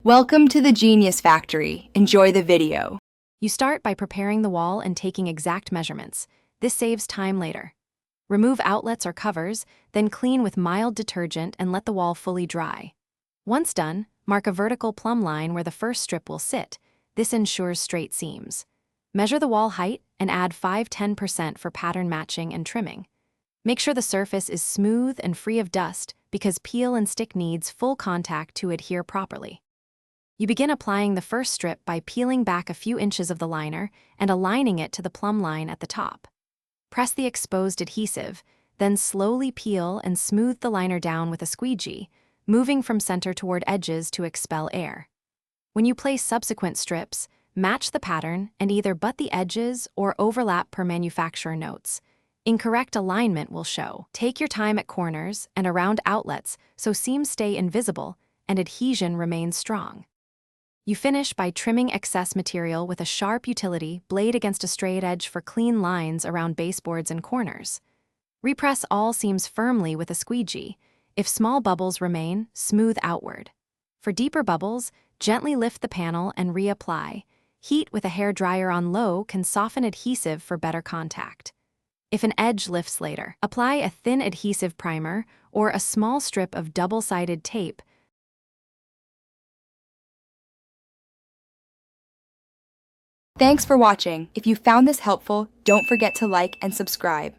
Welcome to the Genius Factory. Enjoy the video. You start by preparing the wall and taking exact measurements. This saves time later. Remove outlets or covers, then clean with mild detergent and let the wall fully dry. Once done, mark a vertical plumb line where the first strip will sit. This ensures straight seams. Measure the wall height and add 5–10% for pattern matching and trimming. Make sure the surface is smooth and free of dust because peel and stick needs full contact to adhere properly. You begin applying the first strip by peeling back a few inches of the liner and aligning it to the plumb line at the top. Press the exposed adhesive, then slowly peel and smooth the liner down with a squeegee, moving from center toward edges to expel air. When you place subsequent strips, match the pattern and either butt the edges or overlap per manufacturer notes. Incorrect alignment will show. Take your time at corners and around outlets so seams stay invisible and adhesion remains strong. You finish by trimming excess material with a sharp utility blade against a straight edge for clean lines around baseboards and corners. Repress all seams firmly with a squeegee. If small bubbles remain, smooth outward. For deeper bubbles, gently lift the panel and reapply. Heat with a hairdryer on low can soften adhesive for better contact. If an edge lifts later, apply a thin adhesive primer or a small strip of double-sided tape. Thanks for watching. If you found this helpful, don't forget to like and subscribe.